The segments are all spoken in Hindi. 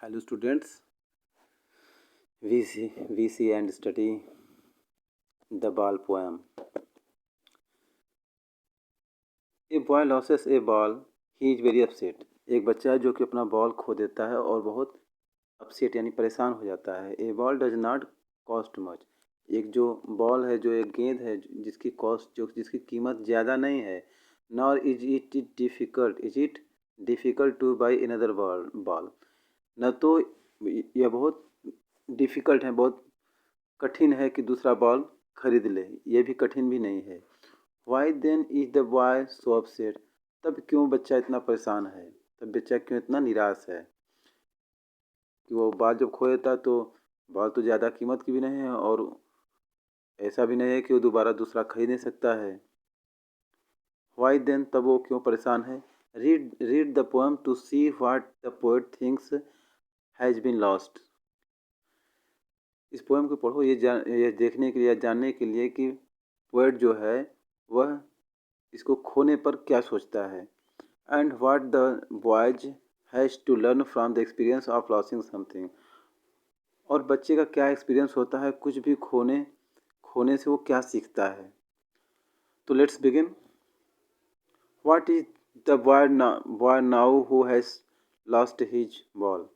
Hello students, we see and study the ball poem. A boy loses a ball, he is very upset. एक बच्चा है जो कि अपना बॉल खो देता है और बहुत अपसेट यानी परेशान हो जाता है। A ball does not cost much. एक जो बॉल है, जो एक गेंद है जिसकी कॉस्ट जो जिसकी कीमत ज़्यादा नहीं है। Nor is it difficult two by another ball. न तो यह बहुत डिफ़िकल्ट है, बहुत कठिन है कि दूसरा बॉल खरीद ले, ये भी कठिन भी नहीं है। Why then is the boy so upset. तब क्यों बच्चा इतना परेशान है, तब बच्चा क्यों इतना निराश है कि वो बॉल जब खो देता तो बॉल तो ज़्यादा कीमत की भी नहीं है और ऐसा भी नहीं है कि वो दोबारा दूसरा खरीद नहीं सकता है। वाई देन, तब वो क्यों परेशान है। Read the poem to see what the poet thinks has been lost. इस पोएम को पढ़ो ये देखने के लिए या जानने के लिए कि पोएट जो है वह इसको खोने पर क्या सोचता है। And what the boys has to learn from the experience of losing something. और बच्चे का क्या एक्सपीरियंस होता है कुछ भी खोने से वो क्या सीखता है। तो let's begin. What is the boy now who has lost his ball.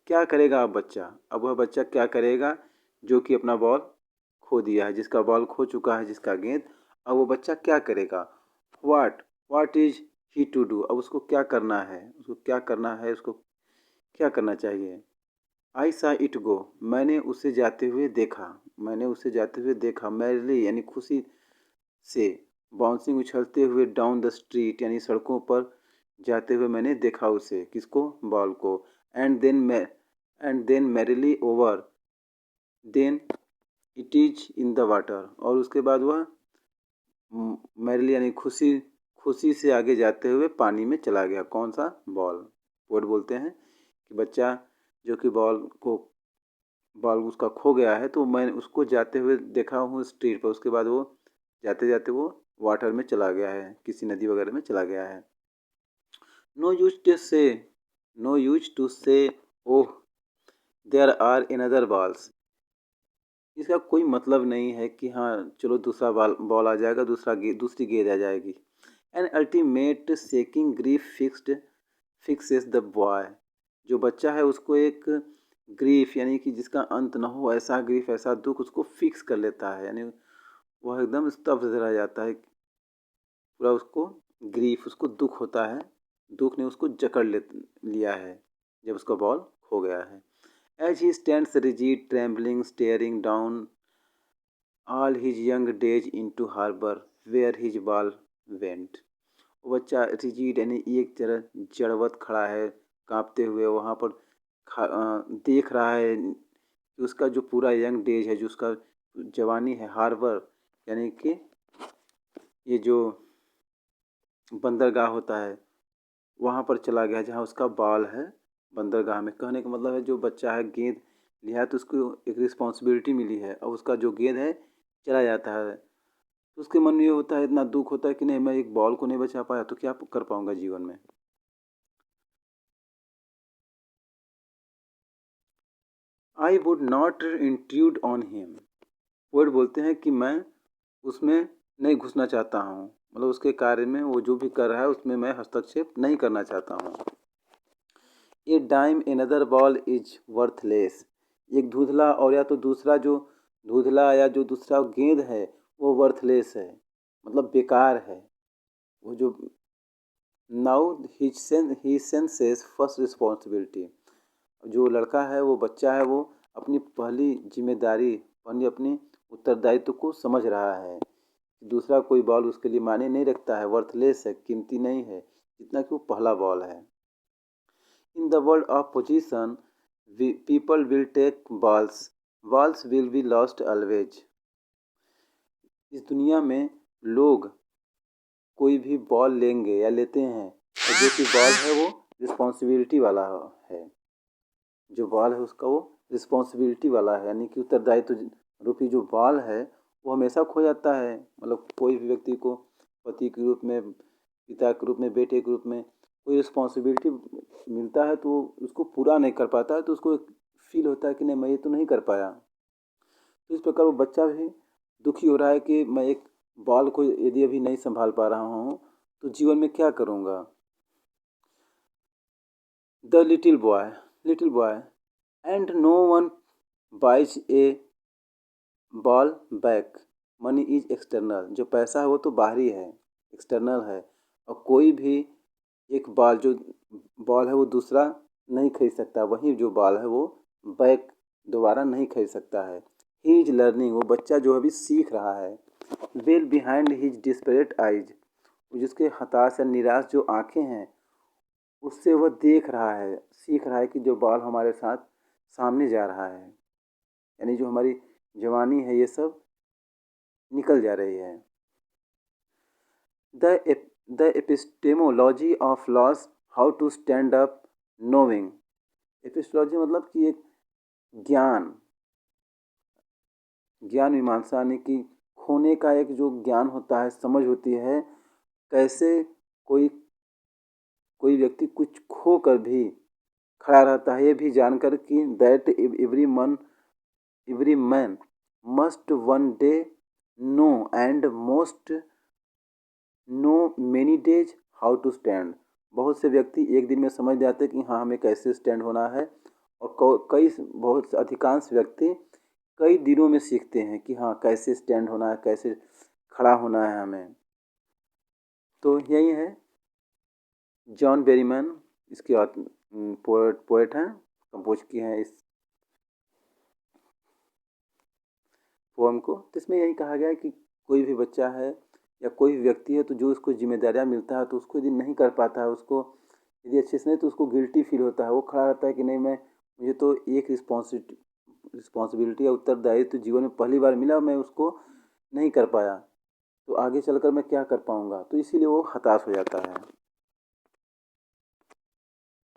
क्या करेगा अब बच्चा, अब वह बच्चा क्या करेगा जो कि अपना बॉल खो दिया है, जिसका बॉल खो चुका है, जिसका गेंद। अब वो बच्चा क्या करेगा। What is he to do. अब उसको क्या करना है, उसको क्या करना चाहिए। आई सा इट गो। मैंने उसे जाते हुए देखा। मैरली यानी खुशी से। बाउंसिंग उछलते हुए डाउन द स्ट्रीट यानी सड़कों पर जाते हुए मैंने देखा उसे, किसको, बॉल को। And then merrily over, then it is in the water. और उसके बाद वह मैरिली यानी खुशी से आगे जाते हुए पानी में चला गया। कौन सा, बॉल। पोएट बोलते हैं कि बच्चा जो कि बॉल उसका खो गया है तो मैं उसको जाते हुए देखा हूँ स्ट्रीट पर। उसके बाद वो जाते जाते वो वाटर में चला गया है, किसी नदी वगैरह में चला गया है। No use to say oh there are another balls. इसका कोई मतलब नहीं है कि हाँ चलो दूसरा बॉल आ जाएगा, दूसरी गेंद आ जाएगी। An ultimate seeking grief fixes the boy. जो बच्चा है उसको एक ग्रीफ यानी कि जिसका अंत न हो, ऐसा ग्रीफ, ऐसा दुख उसको फिक्स कर लेता है। यानी वह एकदम स्तब्ध रह जाता है पूरा। उसको ग्रीफ, उसको दुख होता है, दुख ने उसको जकड़ लिया है जब उसका बॉल खो गया है। As he stands rigid trembling staring down all his young days into harbour where his ball went. वो बच्चा रिजिड यानी एक तरह जड़वत खड़ा है, कांपते हुए वहाँ पर देख रहा है कि उसका जो पूरा यंग डेज है, जो उसका जवानी है, हार्बर यानी कि ये जो बंदरगाह होता है वहाँ पर चला गया जहाँ उसका बॉल है। बंदरगाह में, कहने का मतलब है जो बच्चा है गेंद लिया है तो उसको एक रिस्पॉन्सिबिलिटी मिली है, अब उसका जो गेंद है चला जाता है तो उसके मन में ये होता है, इतना दुख होता है कि नहीं मैं एक बॉल को नहीं बचा पाया तो क्या कर पाऊंगा जीवन में। I would not intrude on him. Poet बोलते हैं कि मैं उसमें नहीं घुसना चाहता हूँ, मतलब उसके कार्य में वो जो भी कर रहा है उसमें मैं हस्तक्षेप नहीं करना चाहता हूँ। A dime another ball is worthless. एक धुंधला और या तो दूसरा जो धुंधला या जो दूसरा गेंद है वो वर्थलेस है, मतलब बेकार है। वो जो now he senses first responsibility. जो लड़का है, वो बच्चा है, वो अपनी पहली जिम्मेदारी, अपनी उत्तरदायित्व को समझ रहा है। दूसरा कोई बॉल उसके लिए मायने नहीं रखता है, वर्थलेस है, कीमती नहीं है जितना कि वो पहला बॉल है। In the world of position, people will take balls. Balls will be lost always. इस दुनिया में लोग कोई भी बॉल लेंगे या लेते हैं तो जो कि बॉल है वो रिस्पॉन्सिबिलिटी वाला है। जो बॉल है उसका वो रिस्पॉन्सिबिलिटी वाला है, यानी कि उत्तरदायित्व रूपी जो बॉल है वो हमेशा खो जाता है। मतलब कोई भी व्यक्ति को पति के रूप में, पिता के रूप में, बेटे के रूप में कोई रिस्पॉन्सिबिलिटी मिलता है तो उसको पूरा नहीं कर पाता है तो उसको फील होता है कि नहीं मैं ये तो नहीं कर पाया। तो इस प्रकार वो बच्चा भी दुखी हो रहा है कि मैं एक बॉल को यदि अभी नहीं संभाल पा रहा हूँ तो जीवन में क्या करूँगा। The little boy and no one buys a ball back, money is external. जो पैसा है वो तो बाहरी है, एक्सटर्नल है, और कोई भी एक बॉल है वो दूसरा नहीं खरीद सकता, वहीं जो बॉल है वो बैक दोबारा नहीं खरीद सकता है। ही इज लर्निंग, वो बच्चा जो अभी सीख रहा है। Well behind his desperate eyes, जिसके हताश या निराश जो आंखें हैं उससे वह देख रहा है, सीख रहा है कि जो बॉल हमारे साथ सामने जा रहा है, यानी जो हमारी जवानी है ये सब निकल जा रही है। The epistemology of loss, how to stand up knowing. Epistemology मतलब कि एक ज्ञान ज्ञान मीमांसा, यानी कि खोने का एक जो ज्ञान होता है, समझ होती है, कैसे कोई कोई व्यक्ति कुछ खो कर भी खड़ा रहता है, ये भी जानकर कि that every man must one day know and most know many days how to stand. बहुत से व्यक्ति एक दिन में समझ जाते हैं कि हाँ हमें कैसे स्टैंड होना है, और बहुत से अधिकांश व्यक्ति कई दिनों में सीखते हैं कि हाँ कैसे स्टैंड होना है, कैसे खड़ा होना है हमें। तो यही है, जॉन बेरीमैन इसके पोएट हैं, कंपोज किए हैं इस पोएम को। तो इसमें यही कहा गया है कि कोई भी बच्चा है या कोई भी व्यक्ति है तो जो उसको जिम्मेदारियाँ मिलता है तो उसको यदि नहीं कर पाता है, उसको यदि अच्छे से नहीं तो उसको गिल्टी फील होता है। वो खड़ा रहता है कि नहीं मुझे तो एक रिस्पॉन्सिबिलिटी या उत्तरदायित्व तो जीवन में पहली बार मिला, मैं उसको नहीं कर पाया, तो आगे चलकर मैं क्या कर पाऊँगा, तो इसीलिए वो हताश हो जाता है।